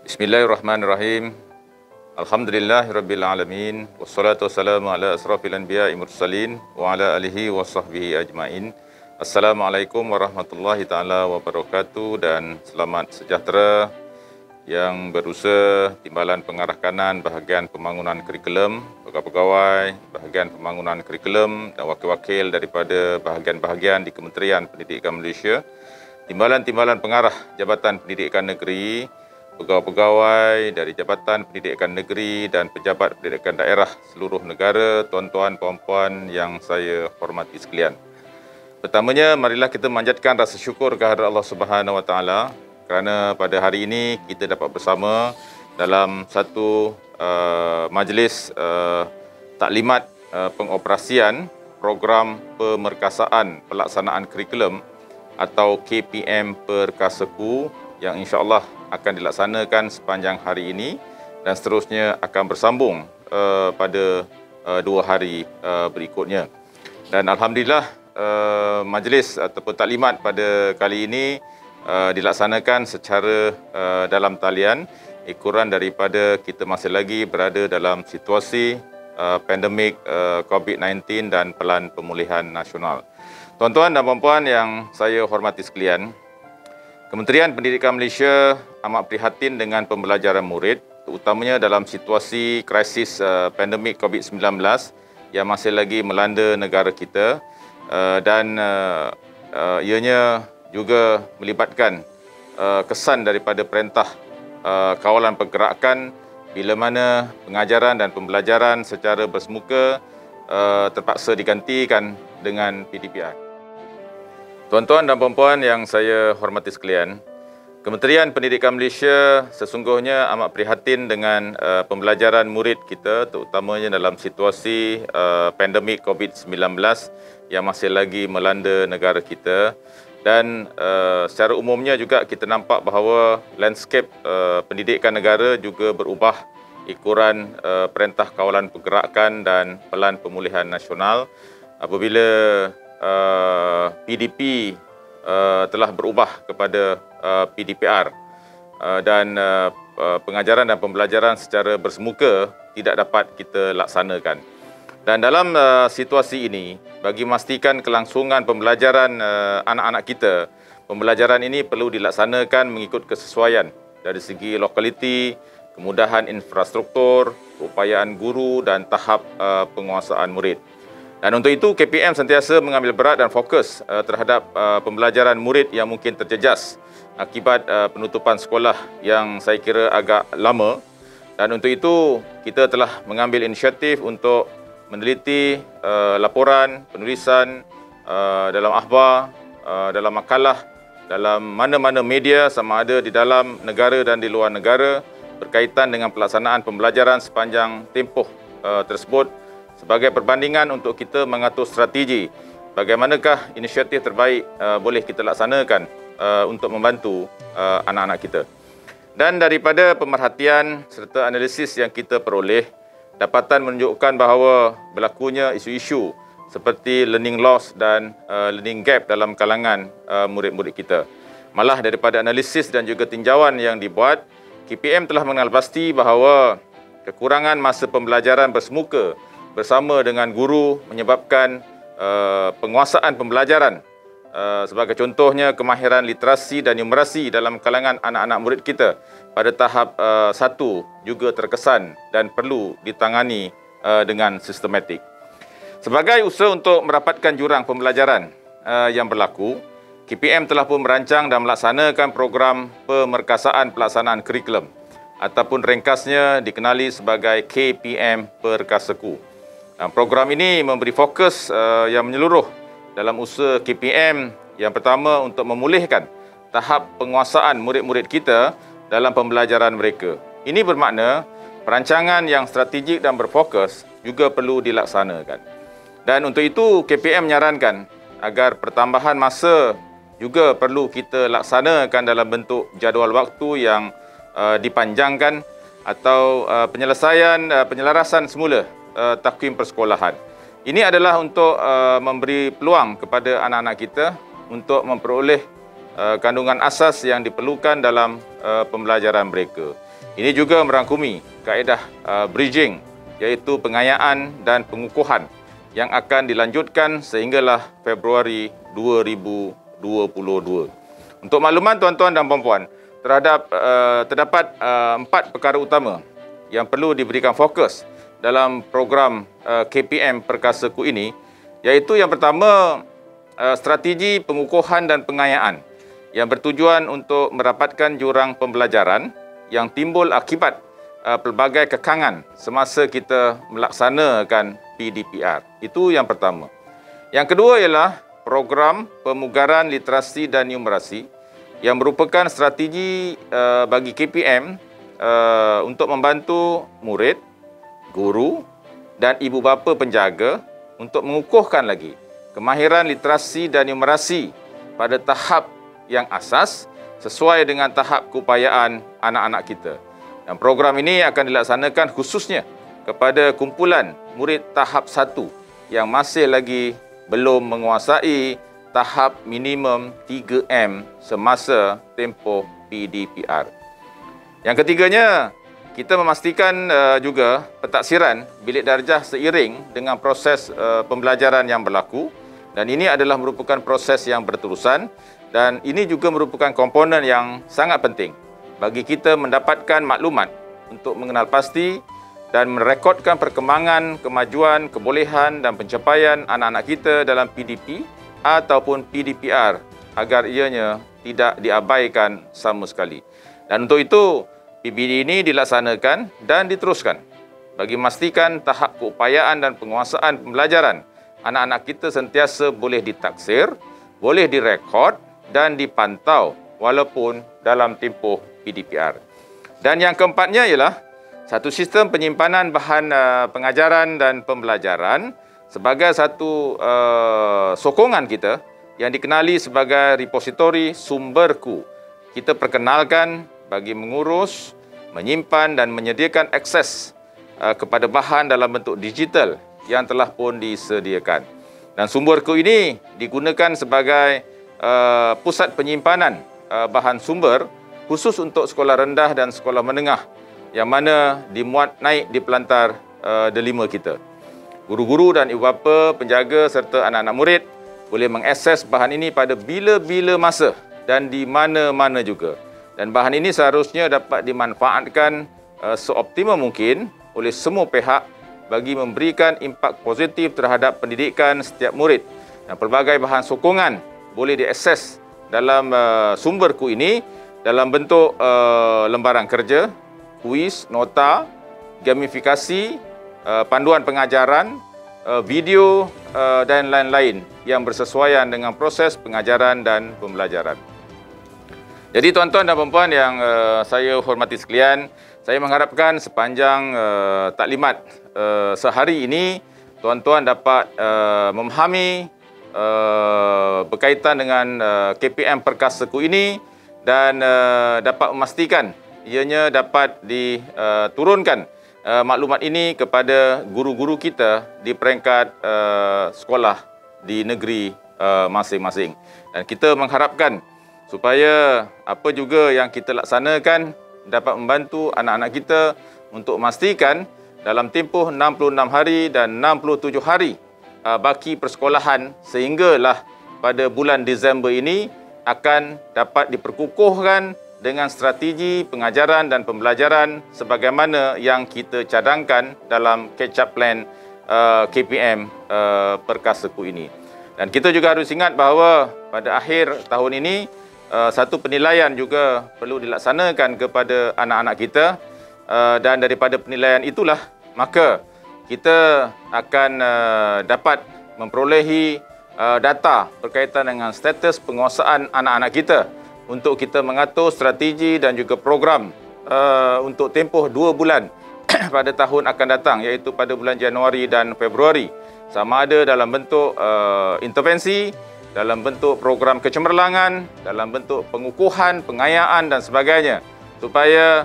Bismillahirrahmanirrahim. Alhamdulillahirabbil alamin. Wassalatu wassalamu ala asrafil anbiya'i mursalin wa ala alihi wa sahbihi ajmain. Assalamualaikum warahmatullahi taala wabarakatuh dan selamat sejahtera yang berusaha Timbalan Pengarah Kanan Bahagian Pembangunan Kurikulum, pegawai-pegawai Bahagian Pembangunan Kurikulum dan wakil-wakil daripada bahagian-bahagian di Kementerian Pendidikan Malaysia, Timbalan-timbalan pengarah Jabatan Pendidikan Negeri, pegawai-pegawai dari Jabatan Pendidikan Negeri dan pejabat pendidikan daerah seluruh negara, tuan-tuan, puan-puan yang saya hormati sekalian. Pertamanya, marilah kita memanjatkan rasa syukur kehadrat Allah Subhanahu Wa Taala kerana pada hari ini kita dapat bersama dalam satu majlis taklimat pengoperasian program pemerkasaan pelaksanaan kurikulum atau KPM Perkasaku yang insya-Allah akan dilaksanakan sepanjang hari ini dan seterusnya akan bersambung pada 2 hari berikutnya. Dan alhamdulillah majlis ataupun taklimat pada kali ini dilaksanakan secara dalam talian ikuran daripada kita masih lagi berada dalam situasi pandemik COVID-19 dan Pelan Pemulihan Nasional. Tuan-tuan dan puan-puan yang saya hormati sekalian, Kementerian Pendidikan Malaysia amat prihatin dengan pembelajaran murid, terutamanya dalam situasi krisis pandemik COVID-19 yang masih lagi melanda negara kita dan ianya juga melibatkan kesan daripada Perintah Kawalan Pergerakan bila mana pengajaran dan pembelajaran secara bersemuka terpaksa digantikan dengan PDPR. Tuan-tuan dan puan-puan yang saya hormati sekalian, Kementerian Pendidikan Malaysia sesungguhnya amat prihatin dengan pembelajaran murid kita, terutamanya dalam situasi pandemik COVID-19 yang masih lagi melanda negara kita. Dan secara umumnya juga kita nampak bahawa landscape pendidikan negara juga berubah ikuran Perintah Kawalan Pergerakan dan Pelan Pemulihan Nasional apabila PDP telah berubah kepada PDPR dan pengajaran dan pembelajaran secara bersemuka tidak dapat kita laksanakan. Dan dalam situasi ini, bagi memastikan kelangsungan pembelajaran anak-anak kita, pembelajaran ini perlu dilaksanakan mengikut kesesuaian dari segi lokaliti, kemudahan infrastruktur, keupayaan guru dan tahap penguasaan murid. Dan untuk itu, KPM sentiasa mengambil berat dan fokus terhadap pembelajaran murid yang mungkin terjejas akibat penutupan sekolah yang saya kira agak lama. Dan untuk itu, kita telah mengambil inisiatif untuk meneliti laporan, penulisan dalam akhbar, dalam makalah, dalam mana-mana media sama ada di dalam negara dan di luar negara berkaitan dengan pelaksanaan pembelajaran sepanjang tempoh tersebut sebagai perbandingan untuk kita mengatur strategi bagaimanakah inisiatif terbaik boleh kita laksanakan untuk membantu anak-anak kita. Dan daripada pemerhatian serta analisis yang kita peroleh, dapatan menunjukkan bahawa berlakunya isu-isu seperti learning loss dan learning gap dalam kalangan murid-murid kita. Malah daripada analisis dan juga tinjauan yang dibuat, KPM telah mengenal pasti bahawa kekurangan masa pembelajaran bersemuka bersama dengan guru menyebabkan penguasaan pembelajaran sebagai contohnya kemahiran literasi dan numerasi dalam kalangan anak-anak murid kita pada tahap 1 juga terkesan dan perlu ditangani dengan sistematik. Sebagai usaha untuk merapatkan jurang pembelajaran yang berlaku, KPM telah pun merancang dan melaksanakan program pemerkasaan pelaksanaan kurikulum ataupun ringkasnya dikenali sebagai KPM Perkasaku. Program ini memberi fokus yang menyeluruh dalam usaha KPM yang pertama untuk memulihkan tahap penguasaan murid-murid kita dalam pembelajaran mereka. Ini bermakna perancangan yang strategik dan berfokus juga perlu dilaksanakan. Dan untuk itu KPM menyarankan agar pertambahan masa juga perlu kita laksanakan dalam bentuk jadual waktu yang dipanjangkan atau penyelarasan semula takwim persekolahan. Ini adalah untuk memberi peluang kepada anak-anak kita untuk memperoleh kandungan asas yang diperlukan dalam pembelajaran mereka. Ini juga merangkumi kaedah bridging, iaitu pengayaan dan pengukuhan yang akan dilanjutkan sehinggalah Februari 2022. Untuk makluman tuan-tuan dan puan-puan, terdapat 4 perkara utama yang perlu diberikan fokus dalam program KPM Perkasaku ini, iaitu yang pertama, strategi pengukuhan dan pengayaan yang bertujuan untuk merapatkan jurang pembelajaran yang timbul akibat pelbagai kekangan semasa kita melaksanakan PDPR. Itu yang pertama. Yang kedua ialah program pemugaran literasi dan numerasi yang merupakan strategi bagi KPM untuk membantu murid, guru dan ibu bapa penjaga untuk mengukuhkan lagi kemahiran literasi dan numerasi pada tahap yang asas sesuai dengan tahap keupayaan anak-anak kita. Dan program ini akan dilaksanakan khususnya kepada kumpulan murid tahap 1 yang masih lagi belum menguasai tahap minimum 3M semasa tempoh PDPR. Yang ketiganya, kita memastikan juga pentaksiran bilik darjah seiring dengan proses pembelajaran yang berlaku, dan ini adalah merupakan proses yang berterusan, dan ini juga merupakan komponen yang sangat penting bagi kita mendapatkan maklumat untuk mengenal pasti dan merekodkan perkembangan, kemajuan, kebolehan dan pencapaian anak-anak kita dalam PDP ataupun PDPR agar ianya tidak diabaikan sama sekali. Dan untuk itu, PBD ini dilaksanakan dan diteruskan bagi memastikan tahap keupayaan dan penguasaan pembelajaran anak-anak kita sentiasa boleh ditaksir, boleh direkod dan dipantau walaupun dalam tempoh PDPR. Dan yang keempatnya ialah satu sistem penyimpanan bahan pengajaran dan pembelajaran sebagai satu sokongan kita yang dikenali sebagai repositori sumberku. Kita perkenalkan bagi mengurus, menyimpan dan menyediakan akses kepada bahan dalam bentuk digital yang telah pun disediakan. Dan sumberku ini digunakan sebagai pusat penyimpanan bahan sumber khusus untuk sekolah rendah dan sekolah menengah yang mana dimuat naik di pelantar delima kita. Guru-guru dan ibu bapa, penjaga serta anak-anak murid boleh mengakses bahan ini pada bila-bila masa dan di mana-mana juga. Dan bahan ini seharusnya dapat dimanfaatkan seoptimum mungkin oleh semua pihak bagi memberikan impak positif terhadap pendidikan setiap murid. Dan pelbagai bahan sokongan boleh diakses dalam sumberku ini dalam bentuk lembaran kerja, kuis, nota, gamifikasi, panduan pengajaran, video dan lain-lain yang bersesuaian dengan proses pengajaran dan pembelajaran. Jadi tuan-tuan dan puan-puan yang saya hormati sekalian, saya mengharapkan sepanjang taklimat sehari ini, tuan-tuan dapat memahami berkaitan dengan KPM Perkasaku ini dan dapat memastikan ianya dapat diturunkan maklumat ini kepada guru-guru kita di peringkat sekolah di negeri masing-masing. Dan kita mengharapkan supaya apa juga yang kita laksanakan dapat membantu anak-anak kita untuk memastikan dalam tempoh 66 hari dan 67 hari baki persekolahan sehinggalah pada bulan Disember ini akan dapat diperkukuhkan dengan strategi pengajaran dan pembelajaran sebagaimana yang kita cadangkan dalam catch-up plan KPM Perkasaku ini. Dan kita juga harus ingat bahawa pada akhir tahun ini satu penilaian juga perlu dilaksanakan kepada anak-anak kita dan daripada penilaian itulah maka kita akan dapat memperolehi data berkaitan dengan status penguasaan anak-anak kita untuk kita mengatur strategi dan juga program untuk tempoh 2 bulan pada tahun akan datang, iaitu pada bulan Januari dan Februari, sama ada dalam bentuk intervensi, dalam bentuk program kecemerlangan, dalam bentuk pengukuhan, pengayaan dan sebagainya, supaya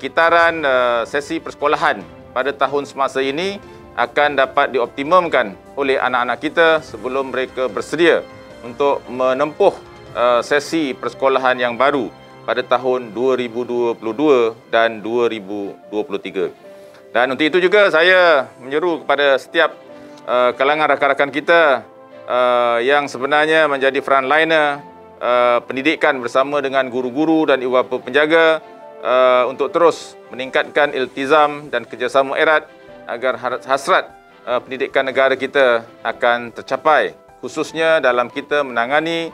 kitaran sesi persekolahan pada tahun semasa ini akan dapat dioptimumkan oleh anak-anak kita sebelum mereka bersedia untuk menempuh sesi persekolahan yang baru pada tahun 2022 dan 2023. Dan untuk itu juga saya menyeru kepada setiap kalangan rakan-rakan kita yang sebenarnya menjadi frontliner pendidikan bersama dengan guru-guru dan ibu bapa penjaga untuk terus meningkatkan iltizam dan kerjasama erat agar hasrat pendidikan negara kita akan tercapai, khususnya dalam kita menangani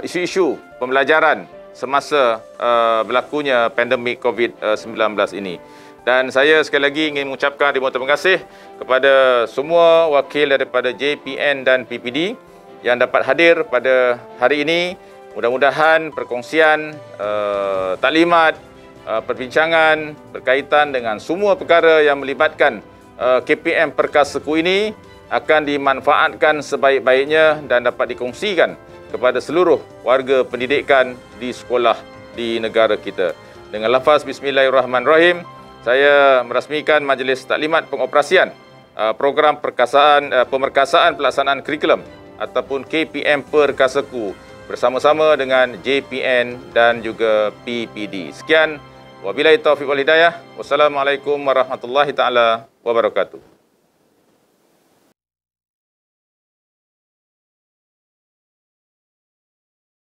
isu-isu pembelajaran semasa berlakunya pandemik COVID-19 ini. Dan saya sekali lagi ingin mengucapkan ribuan terima kasih kepada semua wakil daripada JPN dan PPD yang dapat hadir pada hari ini. Mudah-mudahan perkongsian taklimat, perbincangan berkaitan dengan semua perkara yang melibatkan KPM Perkasaku ini akan dimanfaatkan sebaik-baiknya dan dapat dikongsikan kepada seluruh warga pendidikan di sekolah di negara kita. Dengan lafaz Bismillahirrahmanirrahim, saya merasmikan Majlis Taklimat Pengoperasian Program Pemerkasaan Pelaksanaan Kurikulum ataupun KPM Perkasaku bersama-sama dengan JPN dan juga PPD. Sekian, wabillahi taufiq wal hidayah. Wassalamualaikum warahmatullahi taala wabarakatuh.